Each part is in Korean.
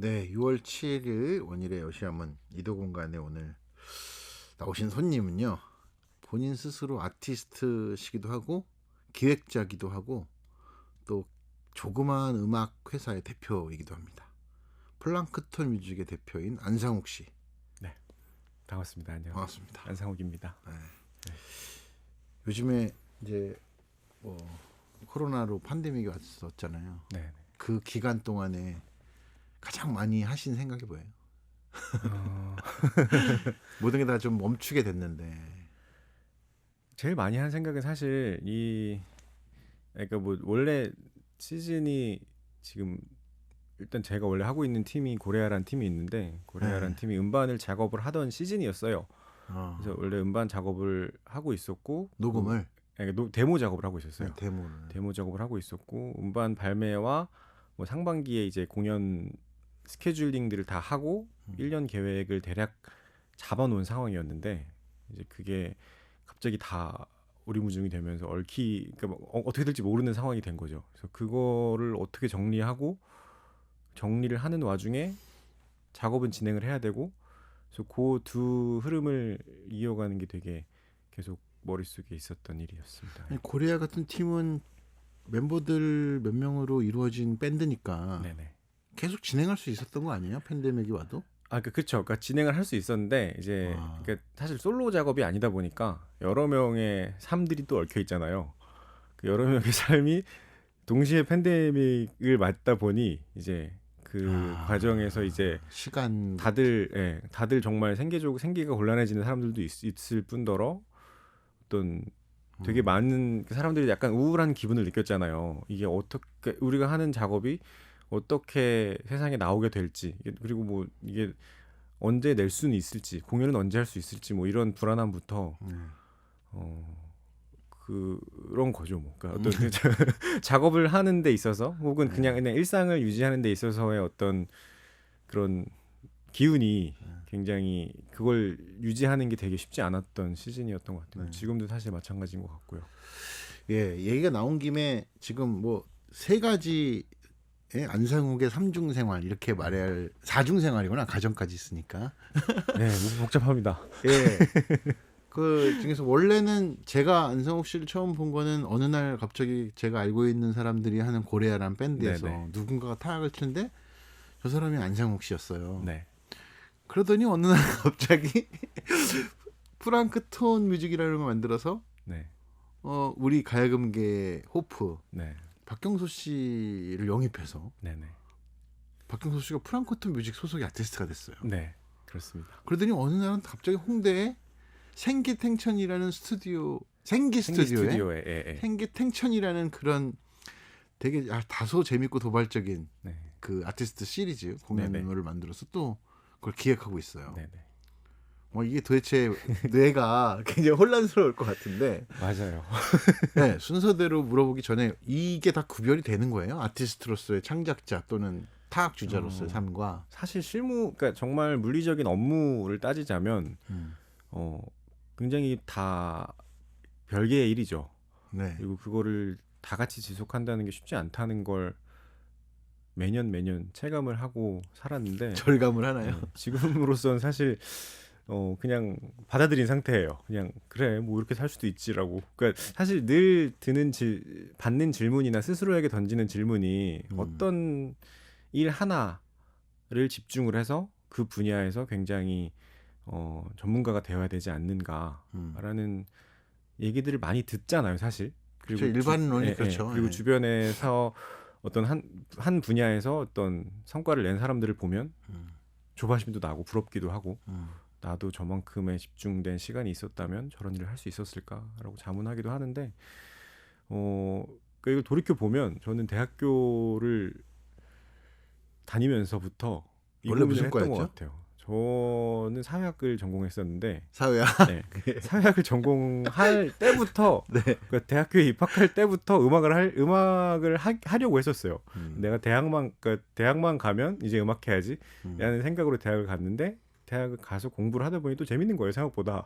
네, 6월 7일 원일의 여시함은 이도공간에 오늘 나오신 손님은요. 본인 스스로 아티스트시기도 하고 기획자기도 하고 또 조그마한 음악 회사의 대표이기도 합니다. 플랑크톤 뮤직의 대표인 안상욱 씨. 네, 반갑습니다. 안녕. 반갑습니다. 안상욱입니다. 네. 요즘에 이제 뭐 코로나로 팬데믹이 왔었잖아요. 네. 그 기간 동안에 가장 많이 하신 생각이 뭐예요? 모든 게 다 좀 멈추게 됐는데. 제일 많이 한 생각은 사실 그러니까 뭐 원래 시즌이 지금 일단 제가 원래 하고 있는 팀이 고레아라는 팀이 있는데 고레아라는 팀이 음반을 작업을 하던 시즌이었어요. 그래서 원래 음반 작업을 하고 있었고 녹음을 그러니까 데모 작업을 하고 있었어요. 네, 데모 작업을 하고 있었고 음반 발매와 뭐 상반기에 이제 공연 스케줄링들을 다 하고 1년 계획을 대략 잡아놓은 상황이었는데 이제 그게 갑자기 다 오리무중이 되면서 그러니까 뭐 어떻게 될지 모르는 상황이 된 거죠. 그래서 그거를 어떻게 정리를 하는 와중에 작업은 진행을 해야 되고 그래서 그 두 흐름을 이어가는 게 되게 계속 머릿속에 있었던 일이었습니다. 고레아 같은 팀은 멤버들 몇 명으로 이루어진 밴드니까 네네. 계속 진행할 수 있었던 거 아니에요? 팬데믹이 와도? 그렇죠. 그러니까 진행을 할 수 있었는데 이제 그러니까 사실 솔로 작업이 아니다 보니까 여러 명의 삶들이 또 얽혀 있잖아요. 그 여러 명의 삶이 동시에 팬데믹을 맞다 보니 이제 그 과정에서 이제 시간 다들 정말 생계가 곤란해지는 사람들도 있을 뿐더러 어떤 되게 많은 사람들이 약간 우울한 기분을 느꼈잖아요. 이게 어떻게 우리가 하는 작업이 어떻게 세상에 나오게 될지 그리고 뭐 이게 언제 낼 수는 있을지 공연은 언제 할 수 있을지 뭐 이런 불안함부터 그런 거죠. 뭐 그러니까 어떤 작업을 하는 데 있어서 혹은 그냥 일상을 유지하는 데 있어서의 어떤 그런 기운이 굉장히 그걸 유지하는 게 되게 쉽지 않았던 시즌이었던 것 같아요. 지금도 사실 마찬가지인 것 같고요. 예, 얘기가 나온 김에 지금 뭐 세 가지 안상욱의 삼중생활 이렇게 말해야 할 사중생활이구나. 가정까지 있으니까. 네, 복잡합니다. 예. 그 중에서 원래는 제가 안상욱 씨를 처음 본 거는 어느 날 갑자기 제가 알고 있는 사람들이 하는 고레아라는 밴드에서 누군가가 타악을 치는데 저 사람이 안상욱 씨였어요. 네. 그러더니 어느 날 갑자기 프랑크톤 뮤직이라는 걸 만들어서 우리 가야금계 호프 박경수 씨를 영입해서 박경수 씨가 프랑크톤 뮤직 소속의 아티스트가 됐어요. 네, 그렇습니다. 그러더니 어느 날은 갑자기 홍대에 생기탱천이라는 스튜디오에 생기탱천이라는 그런 되게 다소 재밌고 도발적인 그 아티스트 시리즈 공연을 만들어서 또 그걸 기획하고 있어요. 이게 도대체 뇌가 굉장히 혼란스러울 것 같은데. 맞아요. 네, 순서대로 물어보기 전에 이게 다 구별이 되는 거예요? 아티스트로서의 창작자 또는 타악 주자로서의 삶과 사실 그러니까 정말 물리적인 업무를 따지자면 굉장히 다 별개의 일이죠. 그리고 그거를 다 같이 지속한다는 게 쉽지 않다는 걸 매년 체감을 하고 살았는데 절감을 하나요? 지금으로서는 사실 그냥 받아들인 상태예요. 그냥 그래 뭐 이렇게 살 수도 있지라고. 그러니까 사실 늘 받는 질문이나 스스로에게 던지는 질문이 어떤 일 하나를 집중을 해서 그 분야에서 굉장히 전문가가 되어야 되지 않는가라는 얘기들을 많이 듣잖아요, 사실. 그리고 일반론이 그렇죠. 그리고 주변에서 어떤 한 분야에서 어떤 성과를 낸 사람들을 보면 조바심도 나고 부럽기도 하고 나도 저만큼의 집중된 시간이 있었다면 저런 일을 할 수 있었을까라고 자문하기도 하는데 이걸 돌이켜 보면 저는 대학교를 다니면서부터 원래 무슨 했던 과였죠? 것 같아요. 저는 사회학을 전공했었는데 사회학? 사회학을 전공할 때부터 그러니까 대학교에 입학할 때부터 음악을 하려고 했었어요. 내가 대학만 가면 이제 음악해야지 라는 생각으로 대학을 갔는데 대학을 가서 공부를 하다 보니 또 재밌는 거예요, 생각보다.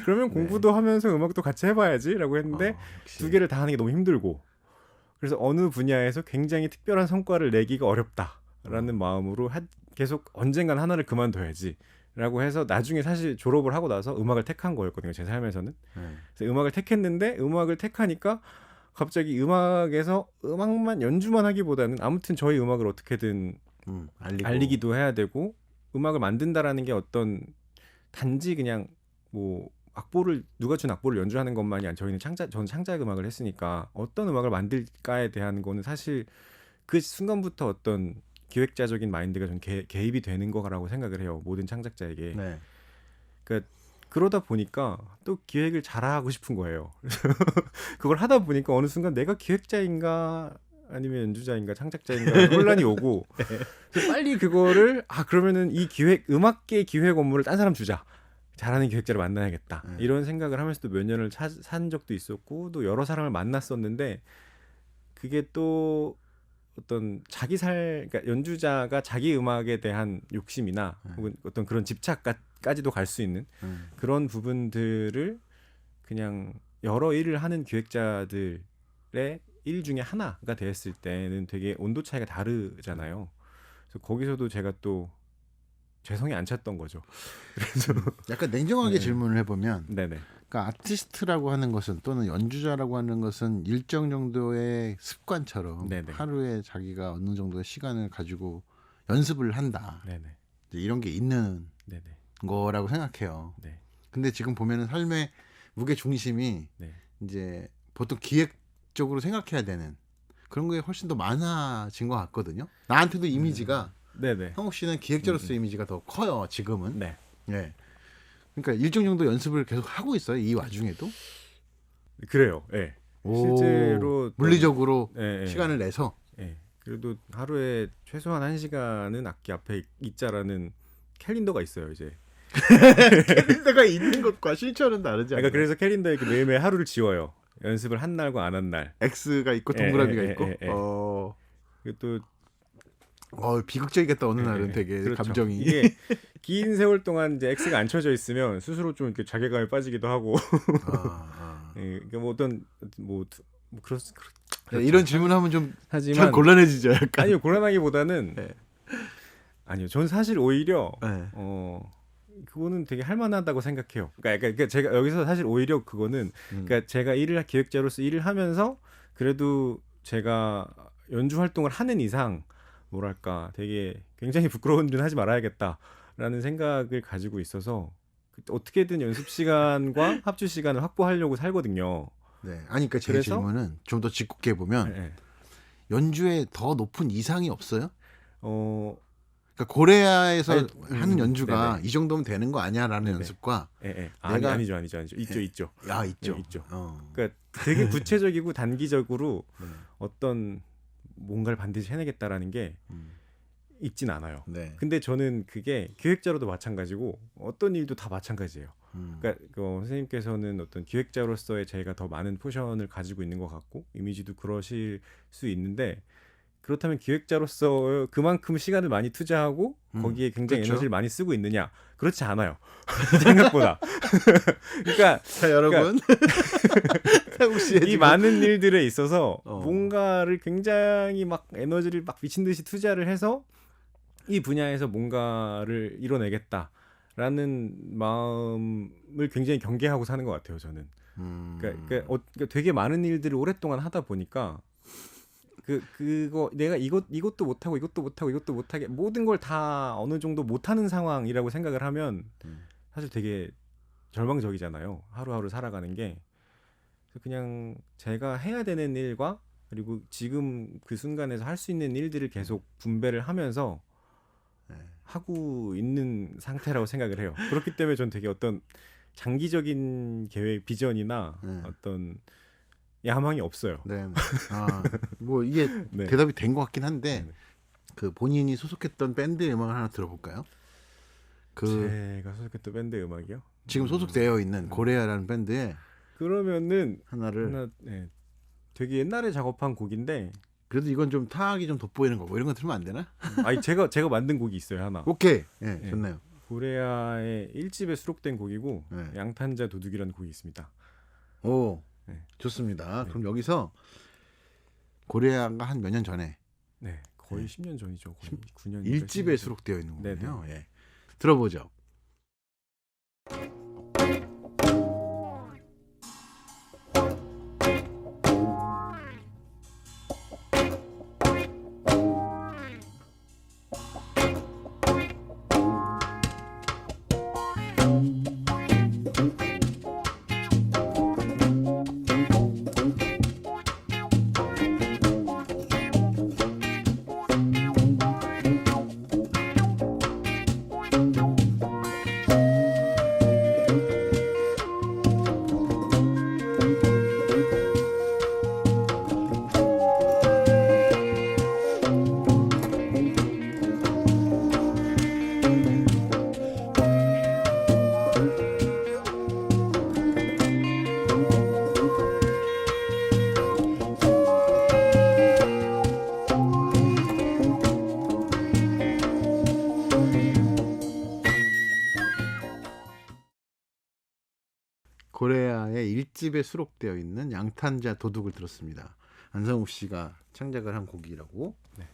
그러면 공부도 하면서 음악도 같이 해봐야지라고 했는데 두 개를 다 하는 게 너무 힘들고 그래서 어느 분야에서 굉장히 특별한 성과를 내기가 어렵다. 라는 마음으로 계속 언젠간 하나를 그만둬야지라고 해서 나중에 사실 졸업을 하고 나서 음악을 택한 거였거든요. 제 삶에서는. 그래서 음악을 택했는데 음악을 택하니까 갑자기 음악에서 음악만 연주만 하기보다는 아무튼 저희 음악을 어떻게든 알리기도 해야 되고 음악을 만든다라는 게 어떤 단지 그냥 뭐 악보를 누가 준 악보를 연주하는 것만이 아니라 저는 창작 음악을 했으니까 어떤 음악을 만들까에 대한 거는 사실 그 순간부터 어떤 기획자적인 마인드가 좀 개입이 되는 거라고 생각을 해요. 모든 창작자에게. 네. 그러니까 그러다 보니까 또 기획을 잘하고 싶은 거예요. 그걸 하다 보니까 어느 순간 내가 기획자인가 아니면 연주자인가 창작자인가 혼란이 오고 그래서 빨리 그거를 그러면은 이 음악계 기획 업무를 딴 사람 주자. 잘하는 기획자를 만나야겠다. 이런 생각을 하면서도 몇 년을 산 적도 있었고 또 여러 사람을 만났었는데 그게 또 어떤 그러니까 연주자가 자기 음악에 대한 욕심이나 혹은 어떤 그런 집착까지도 갈 수 있는 그런 부분들을 그냥 여러 일을 하는 기획자들의 일 중에 하나가 됐을 때는 되게 온도 차이가 다르잖아요. 그래서 거기서도 제가 또 죄성이 안 찼던 거죠. 그래서 약간 냉정하게 네. 질문을 해보면, 네네. 그러니까 아티스트라고 하는 것은 또는 연주자라고 하는 것은 일정 정도의 습관처럼 네네. 하루에 자기가 어느 정도의 시간을 가지고 연습을 한다. 네네. 이제 이런 게 있는 네네. 거라고 생각해요. 네. 근데 지금 보면은 삶의 무게 중심이 네. 이제 보통 기획적으로 생각해야 되는 그런 게 훨씬 더 많아진 것 같거든요. 나한테도 이미지가 네네. 형욱 씨는 기획자로서 이미지가 더 커요 지금은. 네. 예. 그러니까 일정 정도 연습을 계속 하고 있어요 이 와중에도. 그래요. 예. 실제로 또- 물리적으로 예, 예. 시간을 내서. 예. 그래도 하루에 최소한 1시간은 악기 앞에 있자라는 캘린더가 있어요, 이제. 캘린더가 있는 것과 실천은 다르지 않아요? 그러니까 그래서 캘린더에 이렇게 매일매일 하루를 지워요. 연습을 한 날과 안 한 날. X가 있고 예, 동그라미가 예, 있고. 예, 예. 그리고 또 비극적이겠다 어느 날은 예, 되게 그렇죠. 감정이. 이게 긴 세월 동안 이제 X가 안 쳐져 있으면 스스로 좀 이렇게 자괴감에 빠지기도 하고. 예, 그러니까 뭐 어떤 그렇죠. 이런 질문하면 좀 하지만 참 곤란해지죠 약간. 아니요, 곤란하기보다는 네. 아니요. 전 사실 오히려 네. 그거는 되게 할만하다고 생각해요. 그러니까 제가 여기서 사실 오히려 그거는 그러니까 제가 기획자로서 일을 하면서 그래도 제가 연주 활동을 하는 이상 뭐랄까 되게 굉장히 부끄러운 일은 하지 말아야겠다라는 생각을 가지고 있어서 어떻게든 연습 시간과 합주 시간을 확보하려고 살거든요. 네. 아니 그러니까 제 그래서- 질문은 좀 더 짓궂게 보면 네. 연주에 더 높은 이상이 없어요? 어, 그러니까 고레아에서 아니, 하는 연주가 네네. 이 정도면 되는 거 아니야라는 네네. 연습과 아니죠. 있죠. 있죠. 네, 있죠. 어. 그러니까 되게 구체적이고 단기적으로 네. 어떤 뭔가를 반드시 해내겠다라는 게 음. 있진 않아요. 네. 근데 저는 그게 기획자로도 마찬가지고 어떤 일도 다 마찬가지예요. 음. 그러니까 선생님께서는 어떤 기획자로서의 제가 더 많은 포션을 가지고 있는 것 같고 이미지도 그러실 수 있는데 그렇다면 기획자로서 그만큼 시간을 많이 투자하고 거기에 굉장히 그렇죠. 에너지를 많이 쓰고 있느냐? 그렇지 않아요. 생각보다. 그러니까 자 여러분, 태국 씨의 이 지금- 많은 일들에 있어서 어. 뭔가를 굉장히 막 에너지를 막 미친 듯이 투자를 해서 이 분야에서 뭔가를 이뤄내겠다라는 마음을 굉장히 경계하고 사는 것 같아요. 저는. 그러니까 되게 많은 일들을 오랫동안 하다 보니까 그거 내가 이것도 못하고 이것도 못하고 이것도 못하게 모든 걸 다 어느 정도 못하는 상황이라고 생각을 하면 사실 되게 절망적이잖아요. 하루하루 살아가는 게. 그래서 그냥 제가 해야 되는 일과 그리고 지금 그 순간에서 할 수 있는 일들을 계속 분배를 하면서 하고 있는 상태라고 생각을 해요. 그렇기 때문에 전 되게 어떤 장기적인 계획, 비전이나 어떤 야망이 없어요. 네. 뭐 이게 네. 대답이 된 것 같긴 한데 네. 그 본인이 소속했던 밴드의 음악을 하나 들어볼까요? 제가 소속했던 밴드 음악이요? 지금 소속되어 있는 고레아라는 밴드의 그러면은 하나를 되게 옛날에 작업한 곡인데 그래도 이건 좀 타악이 좀 돋보이는 거고 이런 거 들으면 안 되나? 아니 제가 만든 곡이 있어요 하나. 오케이. 네. 좋네요. 고레아의 1집에 수록된 곡이고 네. 양탄자 도둑이라는 곡이 있습니다. 오, 네. 좋습니다. 네. 그럼 여기서 고레아가 한 몇 년 전에 네. 거의 네. 10년 전이죠. 거의 9년. 1집에 수록되어 있는 네네. 거군요. 예. 들어보죠. 고레아의 1집에 수록되어 있는 양탄자 도둑을 들었습니다. 안성욱 씨가 창작을 한 곡이라고 네.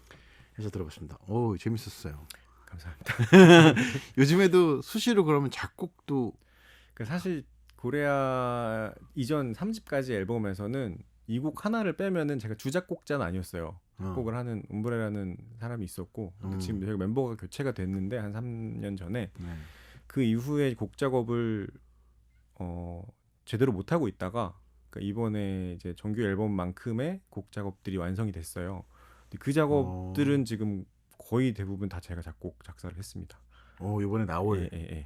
해서 들어봤습니다. 오, 재밌었어요. 감사합니다. 요즘에도 수시로 그러면 작곡도 그러니까 사실 고레아 이전 3집까지 앨범에서는 이 곡 하나를 빼면은 제가 주작곡자는 아니었어요. 작곡을 하는 움브레라는 사람이 있었고 근데 지금 저희가 멤버가 교체가 됐는데 한 3년 전에 네. 그 이후에 곡 작업을 제대로 못 하고 있다가 그러니까 이번에 이제 정규 앨범만큼의 곡 작업들이 완성이 됐어요. 근데 그 작업들은 지금 거의 대부분 다 제가 작곡 작사를 했습니다. 이번에 나올. 예.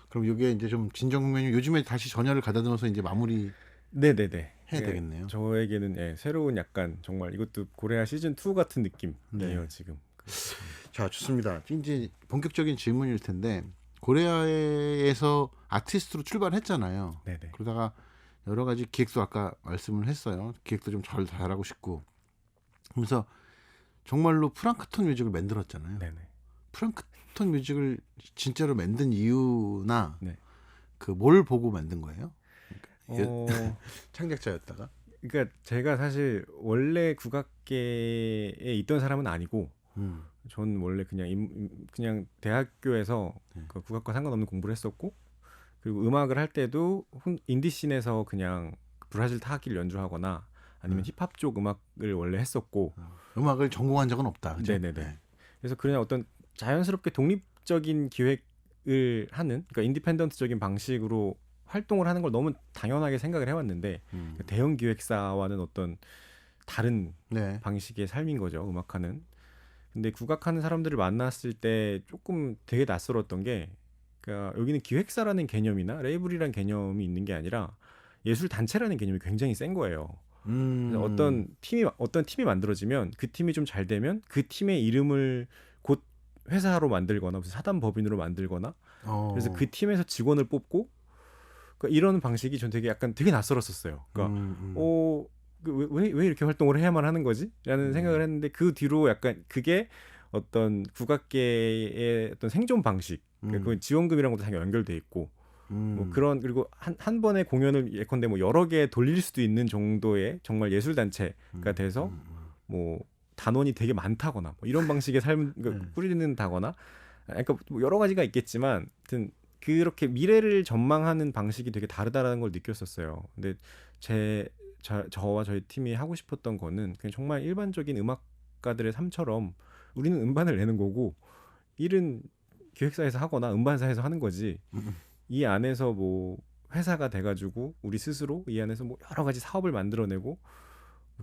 그럼 이게 이제 좀 진정 국면이 요즘에 다시 전열을 가다듬어서 이제 마무리 네네네. 해야 되겠네요. 저에게는 새로운 약간 정말 이것도 고레아 시즌 2 같은 느낌이에요. 네. 지금. 자, 좋습니다. 이제 본격적인 질문일 텐데 고레아에서 아티스트로 출발했잖아요. 네네. 그러다가 여러 가지 기획도 아까 말씀을 했어요. 기획도 좀 잘하고 싶고. 그래서 정말로 프랑크톤 뮤직을 만들었잖아요. 네네. 프랑크톤 뮤직을 진짜로 만든 이유나 네. 그 뭘 보고 만든 거예요? 어, 창작자였다가. 그러니까 제가 사실 원래 국악계에 있던 사람은 아니고 전 원래 그냥 대학교에서 네. 그 국악과 상관없는 공부를 했었고 그리고 음악을 할 때도 인디씬에서 그냥 브라질 타악기를 연주하거나 아니면 힙합 쪽 음악을 원래 했었고 음악을 전공한 적은 없다. 그죠? 네네네. 네. 그래서 그냥 어떤 자연스럽게 독립적인 기획을 하는 그러니까 인디펜던트적인 방식으로 활동을 하는 걸 너무 당연하게 생각을 해왔는데 대형 기획사와는 어떤 다른 네. 방식의 삶인 거죠. 음악하는. 근데 국악하는 사람들을 만났을 때 조금 되게 낯설었던 게 그러니까 여기는 기획사라는 개념이나 레이블이라는 개념이 있는 게 아니라 예술 단체라는 개념이 굉장히 센 거예요. 그래서 어떤 팀이 만들어지면 그 팀이 좀 잘 되면 그 팀의 이름을 곧 회사로 만들거나 무슨 사단 법인으로 만들거나 그래서 그 팀에서 직원을 뽑고 그러니까 이런 방식이 전 되게 낯설었었어요. 그러니까 왜 이렇게 활동을 해야만 하는 거지? 라는 생각을 했는데 그 뒤로 약간 그게 어떤 국악계의 어떤 생존 방식 그러니까 그 지원금이랑 것도 다 연결돼 있고 뭐 그런 그리고 한 번의 공연을 예컨대 뭐 여러 개 돌릴 수도 있는 정도의 정말 예술 단체가 돼서 뭐 단원이 되게 많다거나 뭐 이런 방식의 삶을 꾸리는다거나 그러니까 뭐 여러 가지가 있겠지만 하여튼 그렇게 미래를 전망하는 방식이 되게 다르다라는 걸 느꼈었어요. 근데 저와 저희 팀이 하고 싶었던 거는 그냥 정말 일반적인 음악가들의 삶처럼 우리는 음반을 내는 거고 일은 기획사에서 하거나 음반사에서 하는 거지. 이 안에서 뭐 회사가 돼가지고 우리 스스로 이 안에서 뭐 여러 가지 사업을 만들어내고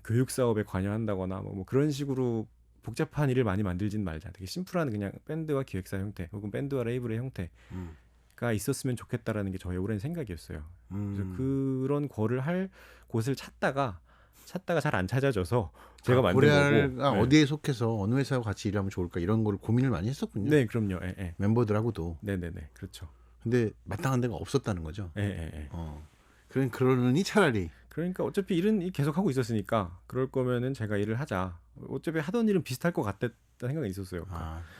교육 사업에 관여한다거나 뭐 그런 식으로 복잡한 일을 많이 만들진 말자. 되게 심플한 그냥 밴드와 기획사 형태 혹은 밴드와 레이블의 형태가 있었으면 좋겠다라는 게 저의 오랜 생각이었어요. 그래서 그런 거를 할 곳을 찾다가 잘 안 찾아져서 제가 만든 거고. 고레아가 어디에 속해서 어느 회사와 같이 일하면 좋을까 이런 걸 고민을 많이 했었군요. 네, 그럼요. 예. 멤버들하고도. 네네네, 그렇죠. 근데 마땅한 데가 없었다는 거죠. 예. 그러니 차라리 그러니까 어차피 일은 계속 하고 있었으니까 그럴 거면은 제가 일을 하자. 어차피 하던 일은 비슷할 것 같다는 생각이 있었어요.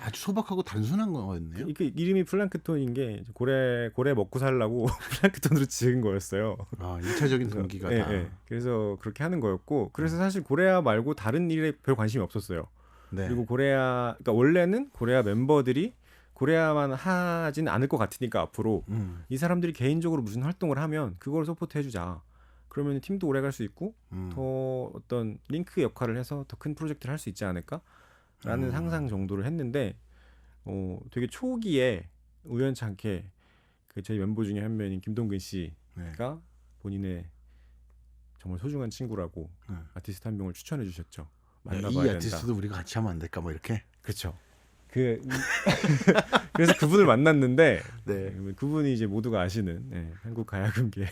아주 소박하고 단순한 거였네요. 그 이름이 플랑크톤인 게 고래 먹고 살라고 플랑크톤으로 지은 거였어요. 1차적인 동기가 다. 그래서 그렇게 하는 거였고 그래서 사실 고래아 말고 다른 일에 별 관심이 없었어요. 네. 그리고 고레아 그러니까 원래는 고레아 멤버들이 고레아만 하진 않을 것 같으니까 앞으로 이 사람들이 개인적으로 무슨 활동을 하면 그걸 서포트 해주자. 그러면 팀도 오래 갈 수 있고 더 어떤 링크 역할을 해서 더 큰 프로젝트를 할 수 있지 않을까라는 상상 정도를 했는데 되게 초기에 우연찮게 그 저희 멤버 중에 한 명인 김동근 씨가 네. 본인의 정말 소중한 친구라고 네. 아티스트 한 명을 추천해 주셨죠. 이 만나봐야 된다. 아티스트도 우리가 같이 하면 안 될까 뭐 이렇게. 그렇죠. 그래서 그분을 만났는데 네. 그분이 이제 모두가 아시는 한국 가야금계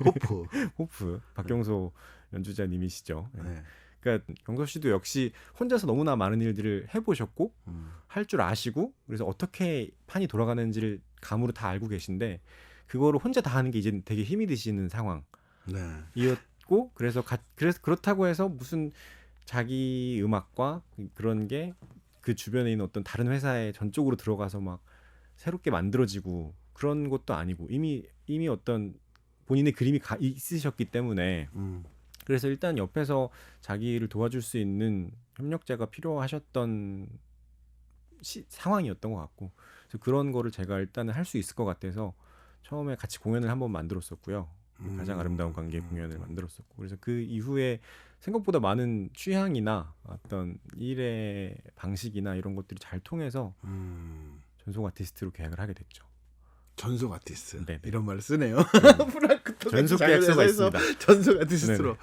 호프. 호프 박경소 연주자님이시죠. 네. 그러니까 경서 씨도 역시 혼자서 너무나 많은 일들을 해보셨고 할 줄 아시고 그래서 어떻게 판이 돌아가는지를 감으로 다 알고 계신데 그거를 혼자 다 하는 게 이제 되게 힘이 드시는 상황이었고 그래서 그렇다고 해서 무슨 자기 음악과 그런 게 그 주변에 있는 어떤 다른 회사에 전적으로 들어가서 막 새롭게 만들어지고 그런 것도 아니고 이미 어떤 본인의 그림이 있으셨기 때문에 그래서 일단 옆에서 자기를 도와줄 수 있는 협력자가 필요하셨던 상황이었던 것 같고 그래서 그런 거를 제가 일단은 할 수 있을 것 같아서 처음에 같이 공연을 한번 만들었었고요. 가장 아름다운 관계 공연을 만들었었고 그래서 그 이후에 생각보다 많은 취향이나 어떤 일의 방식이나 이런 것들이 잘 통해서 전속 아티스트로 계약을 하게 됐죠. 전속 아티스트. 네네. 이런 말을 쓰네요. 전속 계약서가 있습니다. 전속 아티스트로.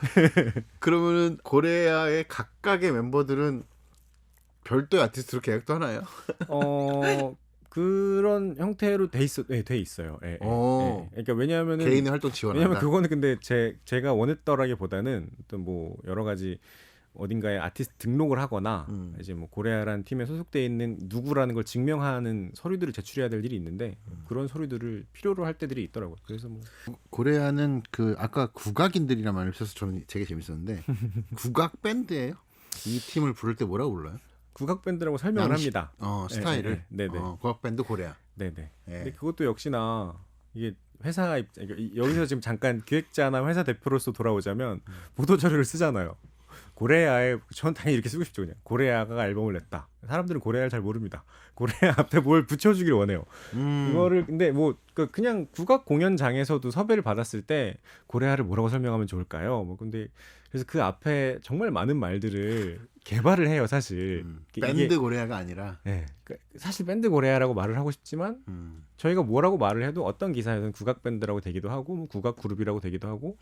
그러면은 고레아의 각각의 멤버들은 별도의 아티스트로 계약도 하나요? 그런 형태로 돼 있어요. 예. 그러니까 왜냐하면은 개인의 활동 지원한다. 왜냐면 그거는 근데 제가 원했더라기보다는 어떤 뭐 여러 가지 어딘가에 아티스트 등록을 하거나 이제 뭐 고레아라는 팀에 소속돼 있는 누구라는 걸 증명하는 서류들을 제출해야 될 일이 있는데 그런 서류들을 필요로 할 때들이 있더라고요. 그래서 뭐 고레아는 그 아까 국악인들이란 말을 써서 저는 되게 재밌었는데 국악 밴드예요? 이 팀을 부를 때 뭐라고 불러요? 국악 밴드라고 설명을 합니다. 스타일을. 네네. 국악 밴드 고레아. 네네. 예. 근데 그것도 역시나 이게 회사 여기서 지금 잠깐 기획자나 회사 대표로서 돌아오자면 보도 자료를 쓰잖아요. 고레아에 전 당연히 이렇게 쓰고 싶죠. 그냥 고레아가 앨범을 냈다. 사람들은 고레아를 잘 모릅니다. 고레아 앞에 뭘 붙여주길 원해요. 이거를 근데 뭐 그냥 국악 공연장에서도 섭외를 받았을 때 고레아를 뭐라고 설명하면 좋을까요? 뭐 근데 그래서 그 앞에 정말 많은 말들을 개발을 해요. 사실 밴드 고레아가 아니라. 네, 사실 밴드 고레아라고 말을 하고 싶지만 저희가 뭐라고 말을 해도 어떤 기사에서는 국악 밴드라고 되기도 하고 뭐 국악 그룹이라고 되기도 하고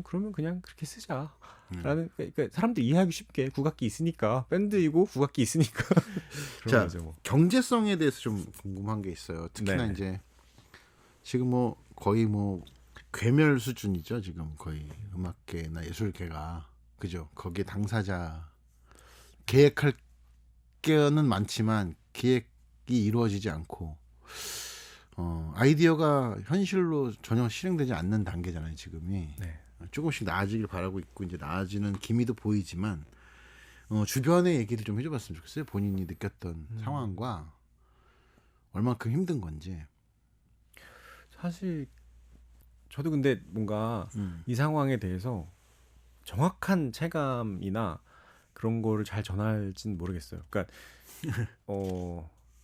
그러면 그냥 그렇게 쓰자. 라는 그러니까 사람들 이해하기 쉽게 국악기 있으니까 밴드이고 국악기 있으니까 자, 거죠, 뭐. 경제성에 대해서 좀 궁금한 게 있어요. 특히나 네네. 이제 지금 뭐 거의 뭐 괴멸 수준이죠. 지금 거의 음악계나 예술계가 그죠. 거기에 당사자 계획할 게는 많지만 기획이 이루어지지 않고 아이디어가 현실로 전혀 실행되지 않는 단계잖아요. 지금이. 네. 조금씩 나아지길 바라고 있고 이제 나아지는 기미도 보이지만 주변의 얘기를 좀 해줘봤으면 좋겠어요. 본인이 느꼈던 상황과 얼만큼 힘든 건지. 사실 저도 근데 뭔가 이 상황에 대해서 정확한 체감이나 그런 거를 잘 전할지는 모르겠어요. 그러니까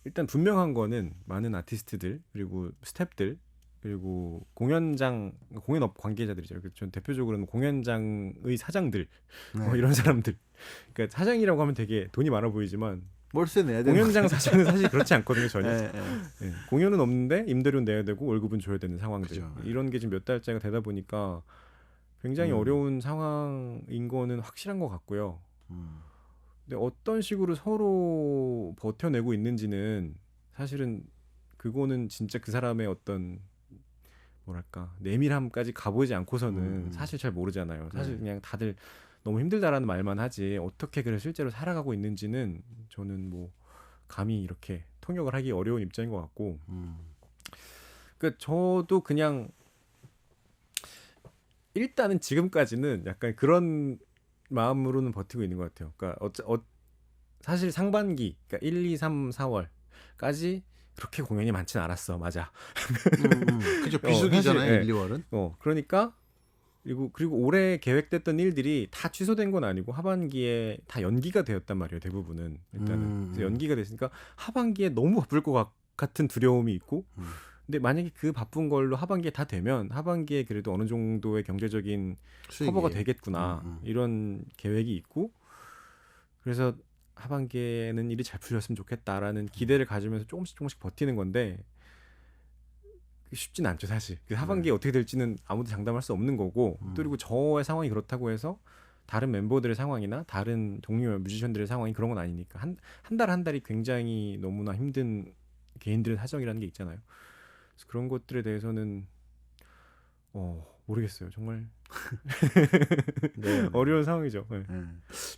일단 분명한 거는 많은 아티스트들 그리고 스태프들 그리고 공연업 관계자들이죠. 전 대표적으로는 공연장의 사장들 이런 사람들. 그러니까 사장이라고 하면 되게 돈이 많아 보이지만 월세 내야 되는 공연장 사장은 사실 그렇지 않거든요. 전혀. 네. 공연은 없는데 임대료는 내야 되고 월급은 줘야 되는 상황들. 그죠. 이런 게 지금 몇 달째가 되다 보니까 굉장히 어려운 상황인 거는 확실한 것 같고요. 근데 어떤 식으로 서로 버텨내고 있는지는 사실은 그거는 진짜 그 사람의 어떤 뭐랄까 내밀함까지 가보지 않고서는 사실 잘 모르잖아요. 사실 그냥 다들 너무 힘들다라는 말만 하지 어떻게 그래 실제로 살아가고 있는지는 저는 뭐 감히 이렇게 통역을 하기 어려운 입장인 것 같고 그러니까 저도 그냥 일단은 지금까지는 약간 그런 마음으로는 버티고 있는 것 같아요. 그러니까 사실 상반기 그러니까 1, 2, 3, 4월까지 그렇게 공연이 많진 않았어. 맞아. 그죠. 비수기잖아요. 사실, 1, 2월은. 그러니까 그리고 올해 계획됐던 일들이 다 취소된 건 아니고 하반기에 다 연기가 되었단 말이에요. 대부분은 일단은. 그래서 연기가 됐으니까 하반기에 너무 바쁠 것 같은 두려움이 있고, 근데 만약에 그 바쁜 걸로 하반기에 다 되면 하반기에 그래도 어느 정도의 경제적인 커버가 수익이. 되겠구나 이런 계획이 있고, 그래서 하반기에는 일이 잘 풀렸으면 좋겠다라는 기대를 가지면서 조금씩 버티는 건데 쉽진 않죠 사실. 그 하반기에 어떻게 될지는 아무도 장담할 수 없는 거고, 또 그리고 저의 상황이 그렇다고 해서 다른 멤버들의 상황이나 다른 동료 뮤지션들의 상황이 그런 건 아니니까 한 달 한 달이 굉장히 너무나 힘든 개인들의 사정이라는 게 있잖아요. 그래서 그런 것들에 대해서는 모르겠어요. 정말 네, 네. 어려운 상황이죠. 네. 네.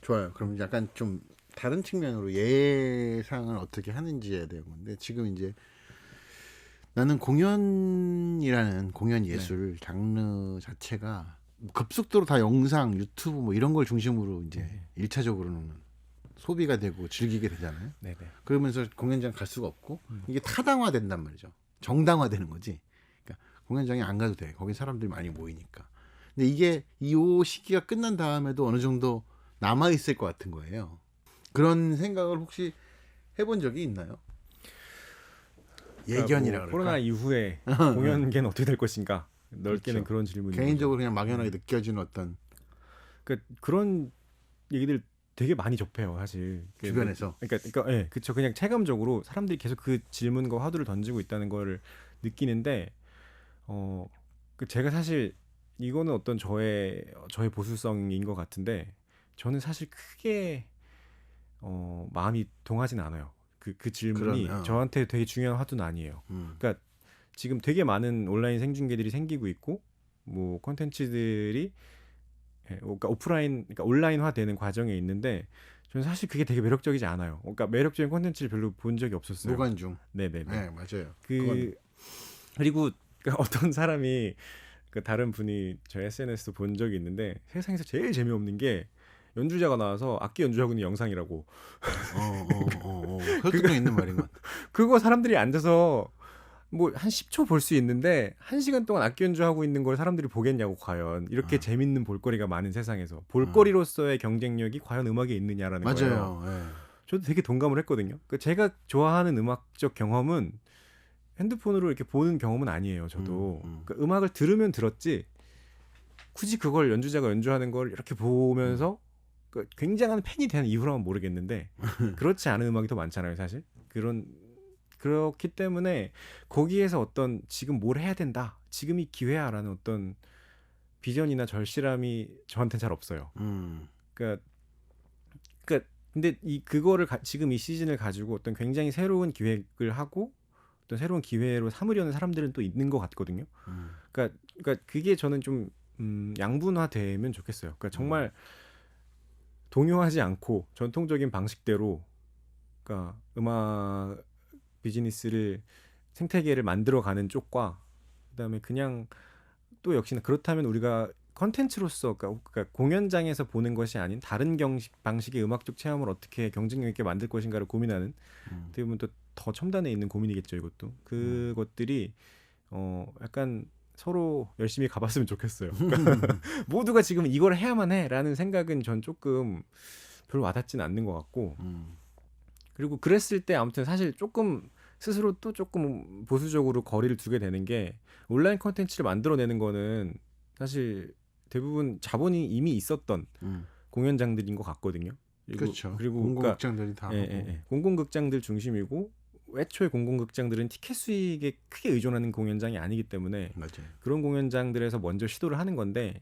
좋아요. 그럼 약간 좀 다른 측면으로 예상을 어떻게 하는지에 대한 건데, 지금 이제 나는 공연이라는 공연 예술 장르 자체가 급속도로 다 영상, 유튜브 뭐 이런 걸 중심으로 이제 일차적으로는 소비가 되고 즐기게 되잖아요. 네네. 그러면서 공연장 갈 수가 없고 이게 타당화된단 말이죠. 정당화되는 거지. 그러니까 공연장에 안 가도 돼. 거기 사람들이 많이 모이니까. 근데 이게 이 시기가 끝난 다음에도 어느 정도 남아 있을 것 같은 거예요. 그런 생각을 혹시 해본 적이 있나요? 예견이라 뭐 그럴까? 코로나 이후에 공연계는 어떻게 될 것인가? 넓게는 그렇죠. 그런 질문이 개인적으로 그냥 막연하게 느껴지는 어떤 그런 얘기들 되게 많이 접해요, 사실. 주변에서. 그러니까 예, 그쵸. 그냥 체감적으로 사람들이 계속 그 질문과 화두를 던지고 있다는 거를 느끼는데, 제가 사실 이거는 어떤 저의 보수성인 것 같은데, 저는 사실 크게 마음이 동하진 않아요. 그 질문이 그러면. 저한테 되게 중요한 화두는 아니에요. 그러니까 지금 되게 많은 온라인 생중계들이 생기고 있고, 뭐 콘텐츠들이 그러니까 그러니까 온라인화되는 과정에 있는데, 저는 사실 그게 되게 매력적이지 않아요. 그러니까 매력적인 콘텐츠를 별로 본 적이 없었어요. 무관중. 네네네. 네, 맞아요. 그리고 어떤 사람이 다른 분이 저 SNS도 본 적이 있는데, 세상에서 제일 재미없는 게 연주자가 나와서 악기 연주하고 있는 영상이라고. 설득력 있는 말인 것 같아. 그거 사람들이 앉아서 뭐 한 10초 볼 수 있는데 1시간 동안 악기 연주하고 있는 걸 사람들이 보겠냐고. 과연 이렇게 재밌는 볼거리가 많은 세상에서 볼거리로서의 경쟁력이 과연 음악에 있느냐라는 거예요. 맞아요. 네. 저도 되게 동감을 했거든요. 제가 좋아하는 음악적 경험은 핸드폰으로 이렇게 보는 경험은 아니에요. 저도 음악을 들으면 들었지 굳이 그걸 연주자가 연주하는 걸 이렇게 보면서 굉장한 팬이 된 이유라면 모르겠는데, 그렇지 않은 음악이 더 많잖아요, 사실. 그렇기 때문에 거기에서 어떤 지금 뭘 해야 된다, 지금이 기회야라는 어떤 비전이나 절실함이 저한테는 잘 없어요. 그러니까 근데 그거를 지금 이 시즌을 가지고 어떤 굉장히 새로운 기획을 하고 어떤 새로운 기회로 삼으려는 사람들은 또 있는 것 같거든요. 그러니까 그게 저는 좀 양분화되면 좋겠어요. 그러니까 정말 동요하지 않고 전통적인 방식대로, 그러니까 음악 비즈니스를 생태계를 만들어가는 쪽과, 그다음에 그냥 또 역시나 그렇다면 우리가 컨텐츠로서, 그러니까 공연장에서 보는 것이 아닌 다른 방식의 음악적 체험을 어떻게 경쟁력 있게 만들 것인가를 고민하는, 어떻게 보면 또 더 첨단에 있는 고민이겠죠, 이것도. 그것들이 약간 서로 열심히 가봤으면 좋겠어요. 그러니까 모두가 지금 이걸 해야만 해라는 생각은 전 조금 별로 와닿지는 않는 것 같고, 그리고 그랬을 때 아무튼 사실 조금 스스로 또 조금 보수적으로 거리를 두게 되는 게, 온라인 콘텐츠를 만들어내는 거는 사실 대부분 자본이 이미 있었던 공연장들인 것 같거든요. 그렇죠. 그리고 공공극장들이 다 하고. 공공극장들 중심이고, 애초에 공공극장들은 티켓 수익에 크게 의존하는 공연장이 아니기 때문에 맞아요. 그런 공연장들에서 먼저 시도를 하는 건데,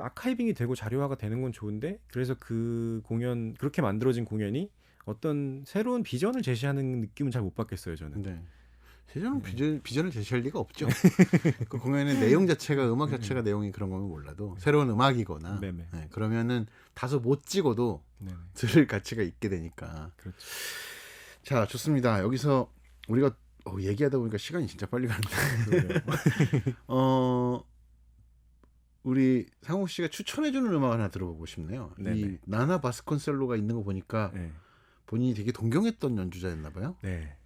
아카이빙이 되고 자료화가 되는 건 좋은데, 그래서 그렇게 만들어진 공연이 어떤 새로운 비전을 제시하는 느낌은 잘 못 받겠어요, 저는. 네. 세전은 비전을 제시할 리가 없죠. 그 공연의 내용 자체가, 음악 자체가 내용이 그런 거면 몰라도 새로운 음악이거나, 네, 그러면은 다소 못 찍어도 들을 가치가 있게 되니까. 그렇죠. 자, 좋습니다. 여기서 우리가 얘기하다 보니까 시간이 진짜 빨리 가는데. 우리 상욱 씨가 추천해주는 음악 하나 들어보고 싶네요. 네네. 이 나나 바스콘셀로가 있는 거 보니까 본인이 되게 동경했던 연주자였나 봐요. 네.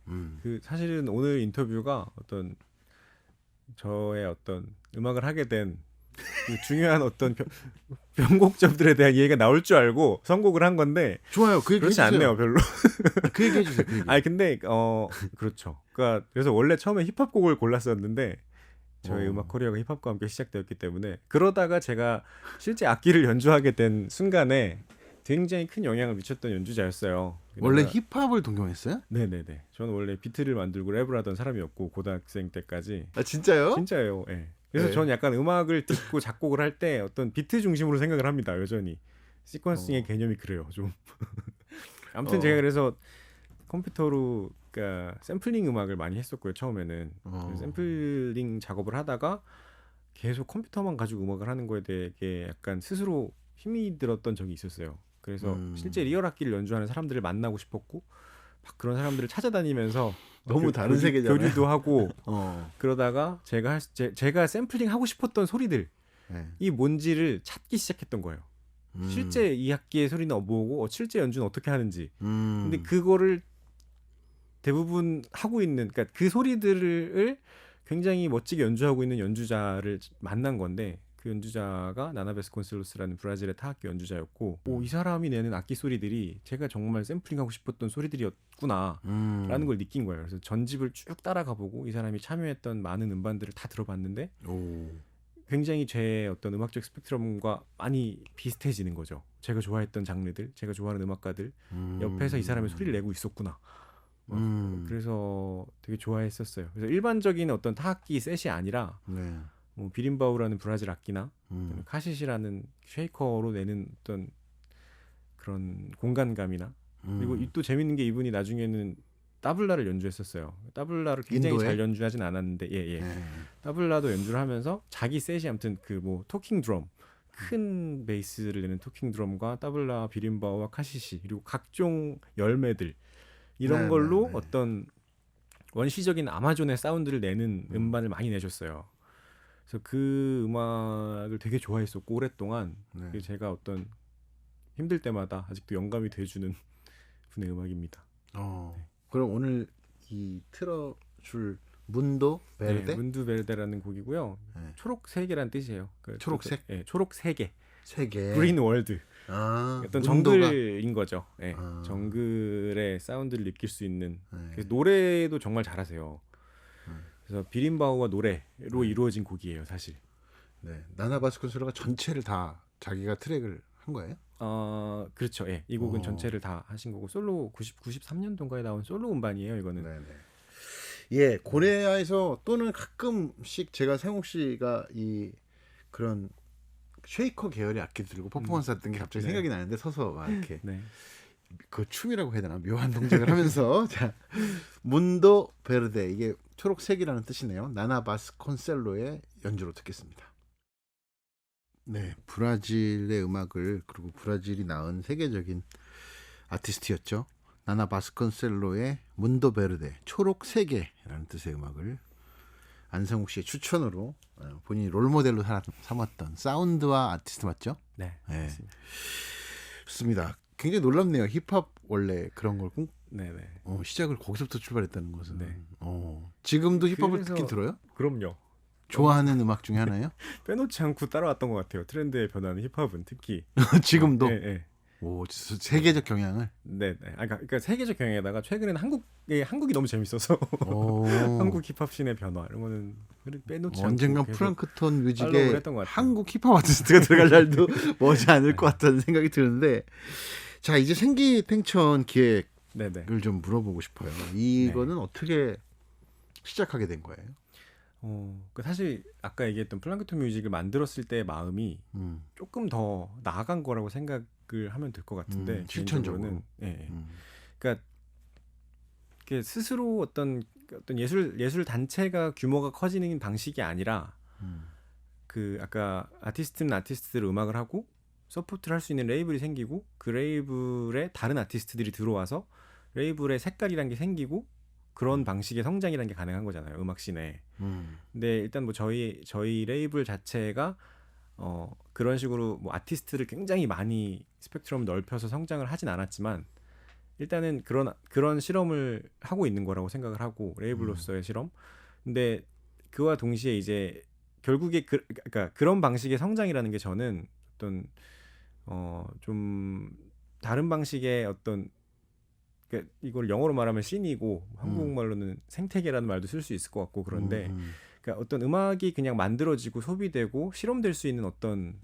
사실은 오늘 인터뷰가 어떤 저의 어떤 음악을 하게 된 그 중요한 어떤 변곡점들에 대한 이해가 나올 줄 알고 선곡을 한 건데 좋아요. 그 얘기 그렇지 해주세요. 않네요, 별로. 그 얘기 해주세요. 그 얘기. 아니 근데 그렇죠. 그러니까 그래서 원래 처음에 힙합 곡을 골랐었는데 저희 음악 커리어가 힙합과 함께 시작되었기 때문에 그러다가 제가 실제 악기를 연주하게 된 순간에 굉장히 큰 영향을 미쳤던 연주자였어요. 원래 내가- 힙합을 동경했어요? 네네네. 저는 원래 비트를 만들고 랩을 하던 사람이었고 고등학생 때까지 아 진짜요? 진짜예요. 예. 그래서 네. 저는 약간 음악을 듣고 작곡을 할 때 어떤 비트 중심으로 생각을 합니다. 여전히 시퀀싱의 개념이 그래요. 좀. 아무튼 제가 그래서 컴퓨터로 그러니까 샘플링 음악을 많이 했었고요. 처음에는 샘플링 작업을 하다가 계속 컴퓨터만 가지고 음악을 하는 거에 되게 약간 스스로 힘이 들었던 적이 있었어요. 그래서 실제 리얼 악기를 연주하는 사람들을 만나고 싶었고 막 그런 사람들을 찾아다니면서 너무 다른 세계잖아요. 교류도 하고 어. 그러다가 제가 샘플링 하고 싶었던 소리들이 네. 뭔지를 찾기 시작했던 거예요. 실제 이 악기의 소리는 뭐고 실제 연주는 어떻게 하는지. 근데 그거를 대부분 하고 있는 그러니까 그 소리들을 굉장히 멋지게 연주하고 있는 연주자를 만난 건데 그 연주자가 나나 베스콘셀로스라는 브라질의 타악기 연주자였고 이 사람이 내는 악기 소리들이 제가 정말 샘플링하고 싶었던 소리들이었구나라는 걸 느낀 거예요. 그래서 전집을 쭉 따라가 보고 이 사람이 참여했던 많은 음반들을 다 들어봤는데 굉장히 제 어떤 음악적 스펙트럼과 많이 비슷해지는 거죠. 제가 좋아했던 장르들, 제가 좋아하는 음악가들 옆에서 이 사람의 소리를 내고 있었구나. 그래서 되게 좋아했었어요. 그래서 일반적인 어떤 타악기 셋이 아니라 네. 뭐 비림바우라는 브라질 악기나 카시시라는 쉐이커로 내는 어떤 그런 공간감이나 그리고 또 재밌는 게 이분이 나중에는 따블라를 연주했었어요. 따블라를 굉장히 인도에? 잘 연주하진 않았는데 따블라도 연주를 하면서 자기 셋이 아무튼 그 뭐 토킹 드럼 큰 베이스를 내는 토킹 드럼과 따블라 비림바우와 카시시 그리고 각종 열매들 이런 네, 걸로 네, 네. 어떤 원시적인 아마존의 사운드를 내는 음반을 많이 내줬어요. 그래서 그 음악을 되게 좋아했었고 오랫동안 네. 그게 제가 어떤 힘들 때마다 아직도 영감이 돼주는 분의 음악입니다. 그럼 오늘 이 틀어줄 문도 베르데? 네, 문두 베르데라는 곡이고요. 네. 초록 세계란 뜻이에요. 초록색? 네, 초록 세계. 세 개. 그린 월드. 어떤 문도가? 정글인 거죠. 네, 아. 정글의 사운드를 느낄 수 있는. 네. 그래서 노래도 정말 잘하세요. 그래서 비림바우와 노래로 이루어진 곡이에요, 사실. 네. 나나 바스콘셀로가 전체를 다 자기가 트랙을 한 거예요? 그렇죠. 예. 이 곡은 전체를 다 하신 거고 솔로 93년도인가에 나온 솔로 음반이에요, 이거는. 네네. 예, 고레아에서 또는 가끔씩 제가 상욱 씨가 이 그런 쉐이커 계열의 악기 들고 퍼포먼스 했던 게 갑자기 네. 생각이 나는데 서서 막 이렇게 네. 그 춤이라고 해야 되나 묘한 동작을 하면서 자 문도 베르데 이게 초록색이라는 뜻이네요. 나나 바스콘셀로의 연주로 듣겠습니다. 네, 브라질의 음악을 그리고 브라질이 낳은 세계적인 아티스트였죠. 나나 바스콘셀로의 문도 베르데 초록 세계라는 뜻의 음악을 안상욱 씨의 추천으로 본인이 롤모델로 삼았던 사운드와 아티스트 맞죠? 네. 네. 맞습니다. 좋습니다. 굉장히 놀랍네요. 힙합 원래 그런 걸 네, 네. 시작을 거기서부터 출발했다는 것은. 네. 지금도 힙합을 그래서- 듣긴 들어요? 그럼요. 좋아하는 음악 중에 하나예요? 빼놓지 않고 따라왔던 것 같아요. 트렌드에 변하는 힙합은 특히. 지금도. 네, 네. 오, 세계적 영향을. 네, 네. 그러니까 세계적 경향에다가 최근에는 한국이 너무 재밌어서 오. 한국 힙합 씬의 변화 이런 거는 빼놓지 않고 언젠간 계속 프랑크톤 팔로우를 뮤직에 했던 것 같아요. 한국 힙합 아티스트가 들어갈 날도 머지 않을 것 같다는 생각이 드는데, 자 이제 생기탱천 기획을 네, 네. 좀 물어보고 싶어요. 이거는 어떻게 시작하게 된 거예요? 사실 아까 얘기했던 플랑크톤 뮤직을 만들었을 때의 마음이 음, 조금 더 나아간 거라고 생각을 하면 될 것 같은데 실천적으로. 개인적으로는. 예, 예. 음, 그러니까 이게 스스로 어떤 예술 단체가 규모가 커지는 방식이 아니라 그 아까 아티스트는 아티스트들 음악을 하고 서포트를 할 수 있는 레이블이 생기고 그 레이블에 다른 아티스트들이 들어와서 레이블의 색깔이란 게 생기고 그런 방식의 성장이라는 게 가능한 거잖아요, 음악 씬에. 근데 일단 뭐 저희 레이블 자체가 그런 식으로 뭐 아티스트를 굉장히 많이 스펙트럼을 넓혀서 성장을 하진 않았지만 일단은 그런 실험을 하고 있는 거라고 생각을 하고 레이블로서의 실험. 근데 그와 동시에 이제 결국에 그러니까 그런 방식의 성장이라는 게 저는 어떤 좀 다른 방식의 어떤 그러니까 이걸 영어로 말하면 씬이고 한국말로는 생태계라는 말도 쓸 수 있을 것 같고 그런데 그러니까 어떤 음악이 그냥 만들어지고 소비되고 실험될 수 있는 어떤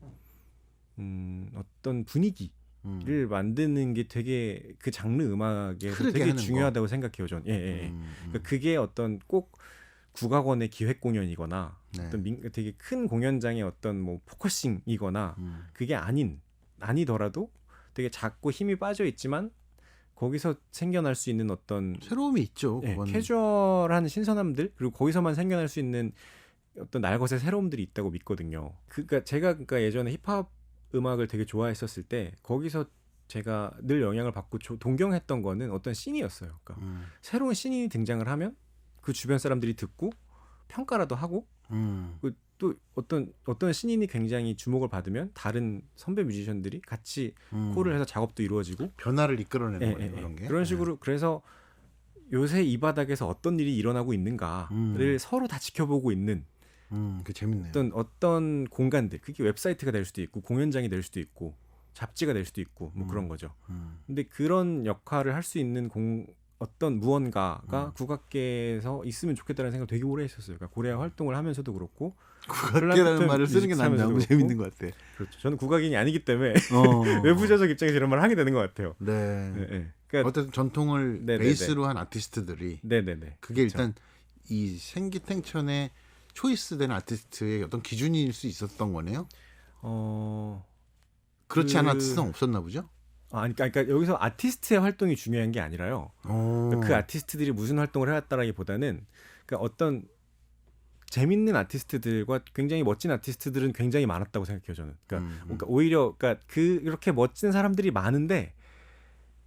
분위기를 만드는 게 되게 그 장르 음악에서 흐르게 되게 하는 중요하다고 생각해요, 전. 그러니까 그게 어떤 꼭 국악원의 기획 공연이거나 네. 어떤 되게 큰 공연장의 어떤 뭐 포커싱이거나 그게 아니더라도 되게 작고 힘이 빠져 있지만 거기서 생겨날 수 있는 어떤 새로움이 있죠. 그건. 캐주얼한 신선함들 그리고 거기서만 생겨날 수 있는 어떤 날것의 새로움들이 있다고 믿거든요. 그러니까 제가 예전에 힙합 음악을 되게 좋아했었을 때 거기서 제가 늘 영향을 받고 동경했던 거는 어떤 씬이었어요. 그러니까 새로운 씬이 등장을 하면 그 주변 사람들이 듣고 평가라도 하고 또 어떤 신인이 굉장히 주목을 받으면 다른 선배 뮤지션들이 같이 콜을 해서 작업도 이루어지고 변화를 이끌어내는 거예요. 그런 게. 그런 식으로 그래서 요새 이 바닥에서 어떤 일이 일어나고 있는가를 서로 다 지켜보고 있는 그 재밌네요. 어떤 공간들 그게 웹사이트가 될 수도 있고 공연장이 될 수도 있고 잡지가 될 수도 있고 뭐 그런 거죠. 근데 그런 역할을 할 수 있는 어떤 무언가가 국악계에서 있으면 좋겠다는 생각 되게 오래 했었어요. 그러니까 고래아 활동을 하면서도 그렇고 국악계라는 말을 쓰는 게 난 너무 재밌는 것 같아. 그렇죠. 저는 국악인이 아니기 때문에 외부자적 입장에서 이런 말을 하게 되는 것 같아요. 네. 그러니까 어쨌든 전통을 베이스로 한 아티스트들이 그게 일단 이 생기탱천의 초이스된 아티스트의 어떤 기준일 수 있었던 거네요. 그렇지 않은 아티스트는 없었나 보죠. 그러니까 여기서 아티스트의 활동이 중요한 게 아니라요. 그러니까 그 아티스트들이 무슨 활동을 해왔다라기보다는 그러니까 어떤 재밌는 아티스트들과 굉장히 멋진 아티스트들은 굉장히 많았다고 생각해요, 저는. 그러니까 오히려 그렇게 멋진 사람들이 많은데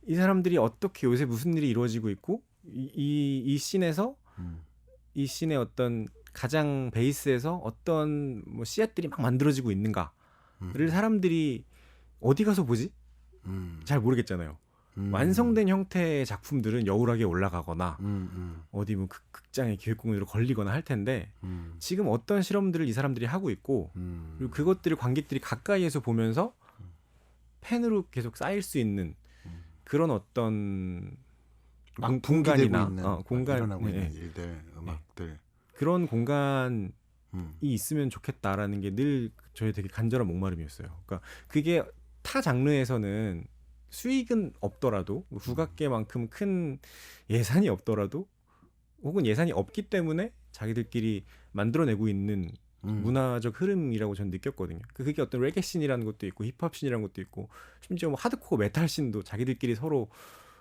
이 사람들이 어떻게 요새 무슨 일이 이루어지고 있고 이 씬에서 이 씬의 어떤 가장 베이스에서 어떤 뭐 씨앗들이 막 만들어지고 있는가를 사람들이 어디 가서 보지? 잘 모르겠잖아요. 완성된 형태의 작품들은 여울하게 올라가거나 어디 뭐 극장의 기획공연으로 걸리거나 할 텐데 지금 어떤 실험들을 이 사람들이 하고 있고 그리고 그것들을 관객들이 가까이에서 보면서 팬으로 계속 쌓일 수 있는 그런 어떤 공간이나 일어나고 있는 일들, 음악들 그런 공간이 있으면 좋겠다라는 게 늘 저의 되게 간절한 목마름이었어요. 그러니까 그게 타 장르에서는 수익은 없더라도 국악계만큼 큰 예산이 없더라도 혹은 예산이 없기 때문에 자기들끼리 만들어내고 있는 문화적 흐름이라고 저는 느꼈거든요. 그게 어떤 레게 씬이라는 것도 있고 힙합 씬이라는 것도 있고 심지어 뭐 하드코어 메탈 씬도 자기들끼리 서로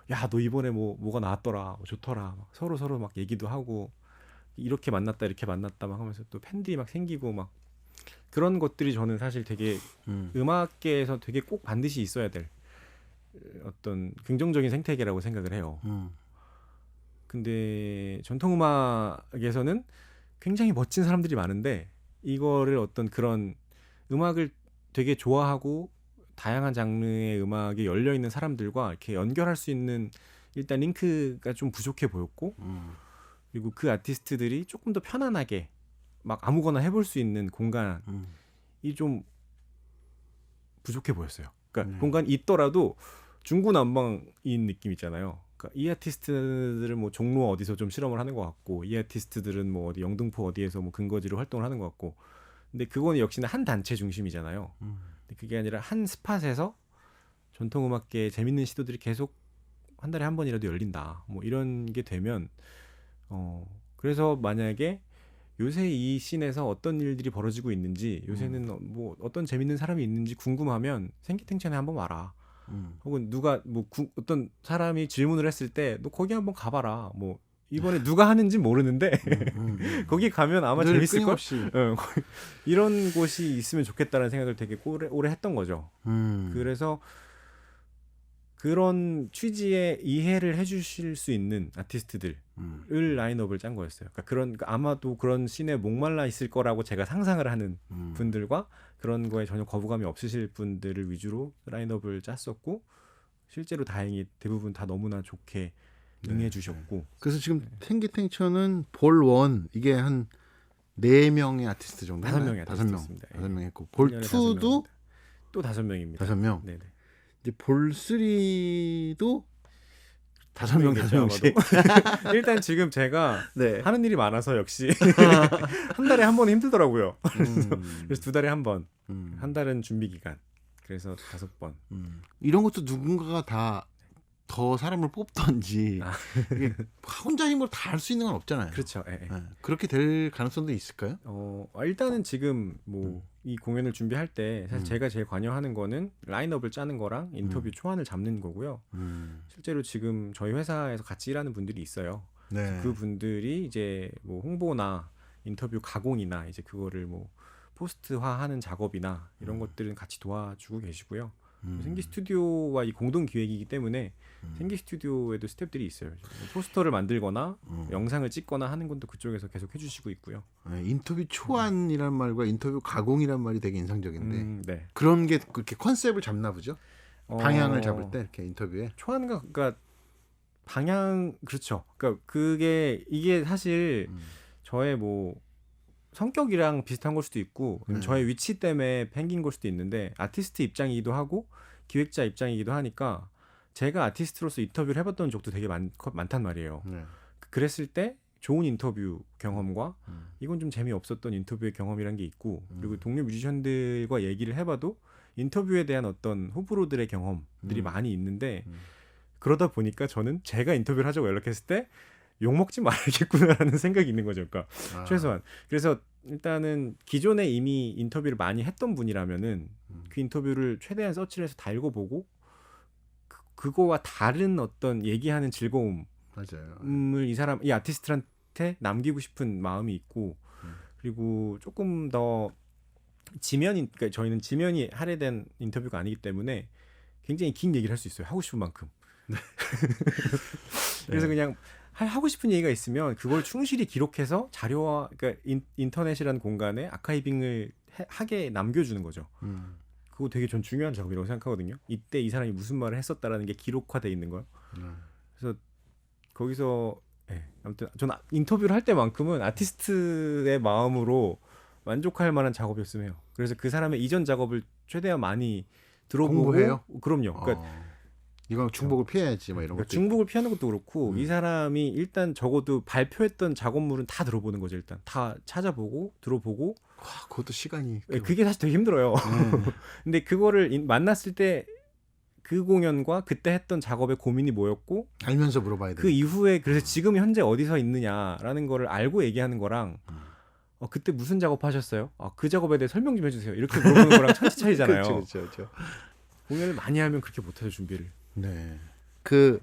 야 너 이번에 뭐가 나왔더라 뭐 좋더라 막 서로 막 얘기도 하고 이렇게 만났다 이렇게 만났다 막 하면서 또 팬들이 막 생기고 막 그런 것들이 저는 사실 되게 음악계에서 되게 꼭 반드시 있어야 될 어떤 긍정적인 생태계라고 생각을 해요. 근데 전통음악에서는 굉장히 멋진 사람들이 많은데 이거를 어떤 그런 음악을 되게 좋아하고 다양한 장르의 음악에 열려 있는 사람들과 이렇게 연결할 수 있는 일단 링크가 좀 부족해 보였고 그리고 그 아티스트들이 조금 더 편안하게 막 아무거나 해볼 수 있는 공간이 좀 부족해 보였어요. 그러니까 공간이 있더라도 중구난방인 느낌 있잖아요. 그러니까 이 아티스트들은 뭐 종로 어디서 좀 실험을 하는 것 같고 이 아티스트들은 뭐 어디 영등포 어디에서 뭐 근거지로 활동을 하는 것 같고 근데 그거는 역시나 한 단체 중심이잖아요. 근데 그게 아니라 한 스팟에서 전통음악계의 재밌는 시도들이 계속 한 달에 한 번이라도 열린다. 뭐 이런 게 되면 그래서 만약에 요새 이 씬에서 어떤 일들이 벌어지고 있는지 요새는 뭐 어떤 재밌는 사람이 있는지 궁금하면 생기탱천에 한번 와라. 혹은 누가 뭐 어떤 사람이 질문을 했을 때 너 거기 한번 가봐라. 뭐 이번에 누가 하는지 모르는데 거기 가면 아마 재밌을 걸. 이런 곳이 있으면 좋겠다는 생각을 되게 오래 했던 거죠. 그래서 그런 취지에 이해를 해주실 수 있는 아티스트들을 라인업을 짠 거였어요. 그러니까 아마도 그런 씬에 목말라 있을 거라고 제가 상상을 하는 분들과 그런 거에 전혀 거부감이 없으실 분들을 위주로 라인업을 짰었고 실제로 다행히 대부분 다 너무나 좋게 응해주셨고. 그래서 지금 생기탱천은 볼 1 이게 한 4명의 아티스트 정도 5명의 다섯 명 아티스트였습니다. 예. 5명 했고 볼 1년에 2도 5명입니다. 또 5명입니다. 5명. 네네. 이제 볼 3도 5명 명이겠죠, 5명씩. 일단 지금 제가 네. 하는 일이 많아서 역시 한 달에 한 번은 힘들더라고요. 그래서 2달에 한 번, 한 달은 준비 기간. 그래서 5번. 이런 것도 누군가가 다 더 사람을 뽑던지 이게 혼자 힘으로 다 할 수 있는 건 없잖아요. 그렇죠. 예, 예. 네. 그렇게 될 가능성도 있을까요? 일단은 지금 뭐 이 공연을 준비할 때 사실 제가 제일 관여하는 거는 라인업을 짜는 거랑 인터뷰 초안을 잡는 거고요. 실제로 지금 저희 회사에서 같이 일하는 분들이 있어요. 네. 그 분들이 이제 뭐 홍보나 인터뷰 가공이나 이제 그거를 뭐 포스트화하는 작업이나 이런 것들은 같이 도와주고 계시고요. 생기 스튜디오와 이 공동 기획이기 때문에 생기 스튜디오에도 스태프들이 있어요. 포스터를 만들거나 영상을 찍거나 하는 것도 그쪽에서 계속 해주시고 있고요. 네, 인터뷰 초안이란 말과 인터뷰 가공이란 말이 되게 인상적인데 네. 그런 게 그렇게 컨셉을 잡나 보죠. 방향을 잡을 때 이렇게 인터뷰에. 초안과 그러니까 방향 그렇죠. 그러니까 그게 이게 사실 저의 뭐 성격이랑 비슷한 걸 수도 있고 저의 위치 때문에 생긴 걸 수도 있는데 아티스트 입장이기도 하고 기획자 입장이기도 하니까 제가 아티스트로서 인터뷰를 해봤던 적도 되게 많단 말이에요. 네. 그랬을 때 좋은 인터뷰 경험과 이건 좀 재미없었던 인터뷰의 경험이란 게 있고 그리고 동료 뮤지션들과 얘기를 해봐도 인터뷰에 대한 어떤 호불호들의 경험들이 많이 있는데 그러다 보니까 저는 제가 인터뷰를 하자고 연락했을 때 욕먹지 말아야겠구나라는 생각이 있는 거죠. 그러니까 최소한. 그래서 일단은 기존에 이미 인터뷰를 많이 했던 분이라면은 그 인터뷰를 최대한 서치를 해서 다 읽어보고 그거와 다른 어떤 얘기하는 즐거움을 맞아요. 이 아티스트한테 남기고 싶은 마음이 있고 그리고 조금 더 그러니까 저희는 지면이 할애된 인터뷰가 아니기 때문에 굉장히 긴 얘기를 할 수 있어요. 하고 싶은 만큼. 그래서 그냥 하고 싶은 얘기가 있으면 그걸 충실히 기록해서 자료화, 그러니까 인터넷이라는 공간에 아카이빙을 하게 남겨주는 거죠. 그거 되게 전 중요한 작업이라고 생각하거든요. 이때 이 사람이 무슨 말을 했었다라는 게 기록화돼 있는 거요. 그래서 거기서 아무튼 저는 인터뷰를 할 때만큼은 아티스트의 마음으로 만족할 만한 작업이었으면 해요. 그래서 그 사람의 이전 작업을 최대한 많이 들어보고 공부해요? 그럼요. 그러니까 이건 중복을 피해야지 뭐 이런 그러니까 것도 중복을 피하는 것도 그렇고 이 사람이 일단 적어도 발표했던 작업물은 다 들어보는 거죠. 일단 다 찾아보고 들어보고 와, 그것도 시간이 그게 사실 되게 힘들어요. 근데 그거를 만났을 때 그 공연과 그때 했던 작업의 고민이 뭐였고 알면서 물어봐야 돼. 그 이후에 그래서 지금 현재 어디서 있느냐라는 거를 알고 얘기하는 거랑 그때 무슨 작업하셨어요? 그 작업에 대해 설명 좀 해주세요. 이렇게 물어보는 거랑 천지 차이잖아요. 그렇죠. 공연을 많이 하면 그렇게 못하죠 준비를. 네. 그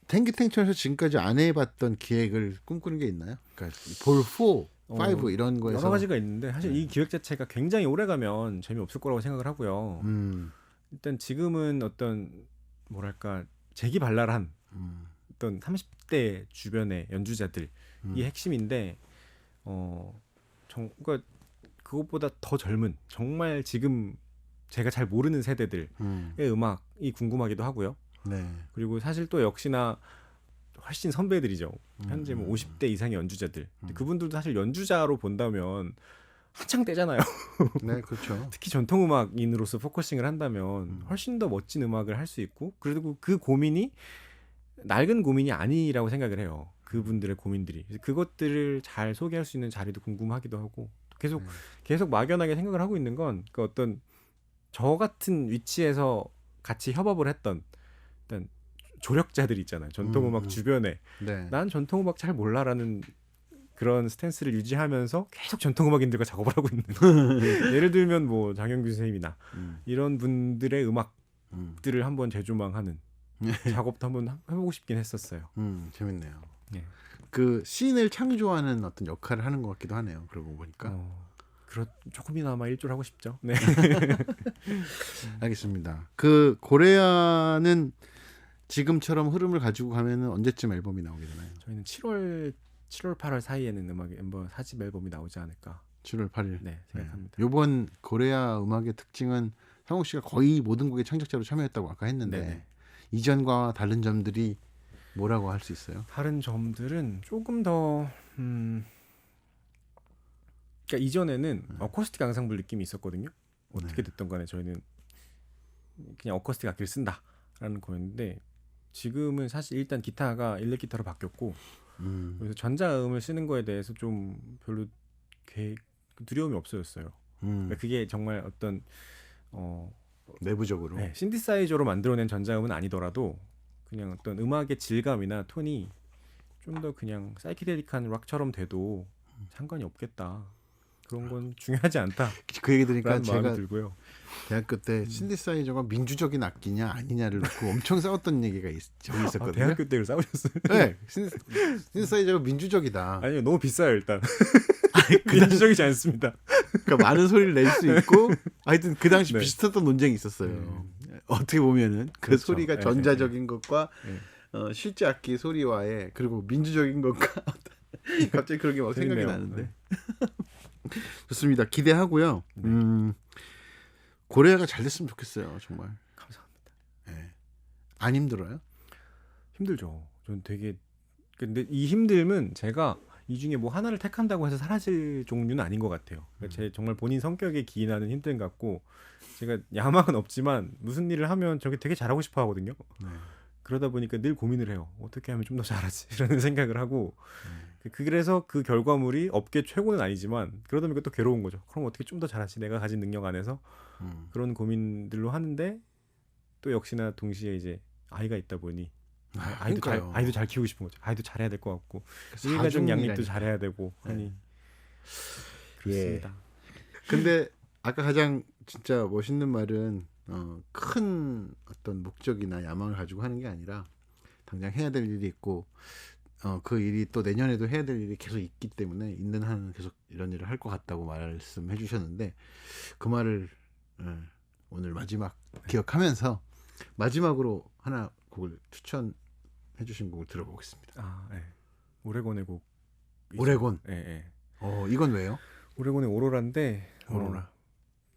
탱기탱천에서 지금까지 안 해봤던 기획을 꿈꾸는 게 있나요? 그러니까 볼 4, 5 이런 거에서 여러 가지가 있는데 사실 이 기획 자체가 굉장히 오래 가면 재미없을 거라고 생각을 하고요. 일단 지금은 어떤 뭐랄까 재기발랄한 어떤 30대 주변의 연주자들이 핵심인데 그러니까 그것보다 더 젊은 정말 지금 제가 잘 모르는 세대들의 음악이 궁금하기도 하고요. 네. 그리고 사실 또 역시나 훨씬 선배들이죠. 현재 뭐 50대 이상의 연주자들. 그분들도 사실 연주자로 본다면 한창 때잖아요. 네, 그렇죠. 특히 전통음악인으로서 포커싱을 한다면 훨씬 더 멋진 음악을 할 수 있고 그리고 그 고민이 낡은 고민이 아니라고 생각을 해요. 그분들의 고민들이. 그래서 그것들을 잘 소개할 수 있는 자리도 궁금하기도 하고 계속 막연하게 생각을 하고 있는 건 그 어떤 저 같은 위치에서 같이 협업을 했던 일단 조력자들 있잖아요. 전통음악 주변에 네. 난 전통음악 잘 몰라라는 그런 스탠스를 유지하면서 계속 전통음악인들과 작업을 하고 있는 예를 들면 뭐 장영규 선생님이나 이런 분들의 음악들을 한번 재조망하는 작업도 한번 해보고 싶긴 했었어요. 재밌네요. 네. 그 씬을 창조하는 어떤 역할을 하는 것 같기도 하네요. 그러고 보니까. 조금이나마 일조를 하고 싶죠. 네. 알겠습니다. 그 고레아는 지금처럼 흐름을 가지고 가면은 언제쯤 앨범이 나오게 되나요? 저희는 7월 8월 사이에는 음악 앨범 4집 앨범이 나오지 않을까. 7월 8일. 네, 생각합니다. 이번 고레아 음악의 특징은 상욱 씨가 거의 모든 곡의 창작자로 참여했다고 아까 했는데 네네. 이전과 다른 점들이 뭐라고 할 수 있어요? 다른 점들은 조금 더 그러니까 이전에는 어쿠스틱 앙상블 느낌이 있었거든요. 어떻게 네. 됐던 간에 저희는 그냥 어쿠스틱 악기를 쓴다라는 거였는데 지금은 사실 일단 기타가 일렉 기타로 바뀌었고 그래서 전자음을 쓰는 거에 대해서 좀 별로 두려움이 없어졌어요. 그러니까 그게 정말 어떤 내부적으로. 네, 신디사이저로 만들어낸 전자음은 아니더라도 그냥 어떤 음악의 질감이나 톤이 좀 더 그냥 사이키델릭한 락처럼 돼도 상관이 없겠다. 그런 건 중요하지 않다라는 그 얘기 들으니까 마음이 제가 들고요. 대학교 때 신디사이저가 민주적인 악기냐 아니냐를 놓고 엄청 싸웠던 얘기가 적이 있었거든요. 대학교 때 싸우셨어요? 네, 신디사이저가 민주적이다. 아니요, 너무 비싸요 일단. 민주적이지 않습니다. 그러니까 많은 소리를 낼 수 있고 하여튼 그 당시 네. 비슷했던 논쟁이 있었어요. 어떻게 보면은 그 그렇죠. 소리가 네, 전자적인 것과 네. 실제 악기 소리와의 그리고 민주적인 것과 갑자기 그런 게 막 생각이 재밌네요. 나는데 네. 좋습니다. 기대하고요. 네. 고래가 잘 됐으면 좋겠어요. 정말. 감사합니다. 네. 안 힘들어요? 힘들죠. 전 되게 근데 이 힘듦은 제가 이 중에 뭐 하나를 택한다고 해서 사라질 종류는 아닌 것 같아요. 그러니까 제 정말 본인 성격에 기인하는 힘듦 같고 제가 야망은 없지만 무슨 일을 하면 저게 되게 잘하고 싶어 하거든요. 네. 그러다 보니까 늘 고민을 해요. 어떻게 하면 좀 더 잘하지? 이라는 생각을 하고 그래서 그 결과물이 업계 최고는 아니지만 그러다 보니까 또 괴로운 거죠. 그럼 어떻게 좀 더 잘하지? 내가 가진 능력 안에서 그런 고민들로 하는데 또 역시나 동시에 이제 아이가 있다 보니 아이도 잘 키우고 싶은 거죠. 아이도 잘해야 될 것 같고 일가족 양립도 잘해야 되고 하니 그렇습니다. 근데 아까 가장 진짜 멋있는 말은 큰 어떤 목적이나 야망을 가지고 하는 게 아니라 당장 해야 될 일이 있고 그 일이 또 내년에도 해야 될 일이 계속 있기 때문에 있는 한은 계속 이런 일을 할 것 같다고 말씀해 주셨는데 그 말을 오늘 마지막 기억하면서 마지막으로 하나 곡을 추천해 주신 곡을 들어보겠습니다. 아, 네. 오레곤의 곡. 오레곤. 예. 이건 왜요? 오레곤의 오로라인데 오로라.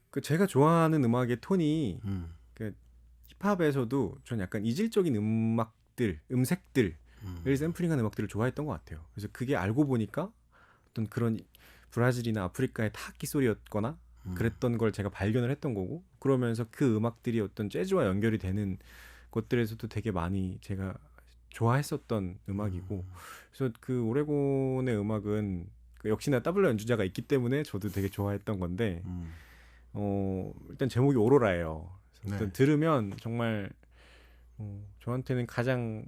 그 제가 좋아하는 음악의 톤이 음. 그 힙합에서도 전 약간 이질적인 음색들을 샘플링한 음악들을 좋아했던 것 같아요. 그래서 그게 알고 보니까 어떤 그런 브라질이나 아프리카의 타악기 소리였거나 그랬던 걸 제가 발견을 했던 거고 그러면서 그 음악들이 어떤 재즈와 연결이 되는 것들에서도 되게 많이 제가 좋아했었던 음악이고 그래서 그 오레곤의 음악은 그 역시나 더블 연주자가 있기 때문에 저도 되게 좋아했던 건데 일단 제목이 오로라예요. 그래서 네. 들으면 정말 저한테는 가장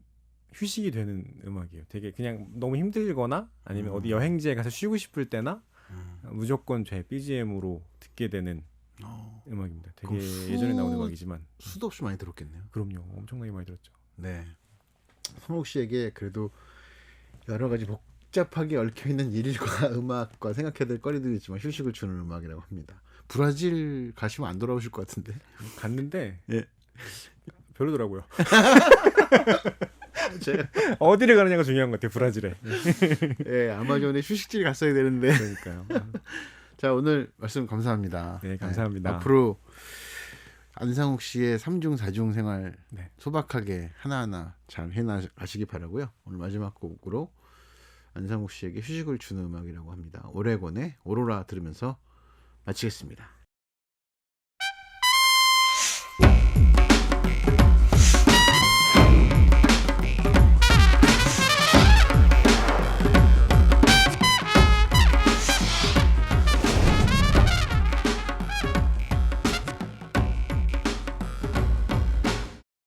휴식이 되는 음악이에요. 되게 그냥 너무 힘들거나 아니면 어디 여행지에 가서 쉬고 싶을 때나 무조건 제 BGM으로 듣게 되는 음악입니다. 되게 예전에 나온 음악이지만 수도 없이 많이 들었겠네요. 그럼요. 엄청나게 많이 들었죠. 네. 손목 씨에게 그래도 여러 가지 복잡하게 얽혀 있는 일과 음악과 생각해야 될 거리들이 있지만 휴식을 주는 음악이라고 합니다. 브라질 가시면 안 돌아오실 것 같은데. 갔는데 예. 별로더라고요. 제가 어디를 가느냐가 중요한 것 같아요. 브라질에. 예, 아마존에 휴식지를 갔어야 되는데. 그러니까요. 자, 오늘 말씀 감사합니다. 네, 감사합니다. 앞으로 안상욱 씨의 3중 4중 생활 네. 소박하게 하나하나 잘 해나가시기 바라고요. 오늘 마지막 곡으로 안상욱 씨에게 휴식을 주는 음악이라고 합니다. 오레곤의 오로라 들으면서 마치겠습니다.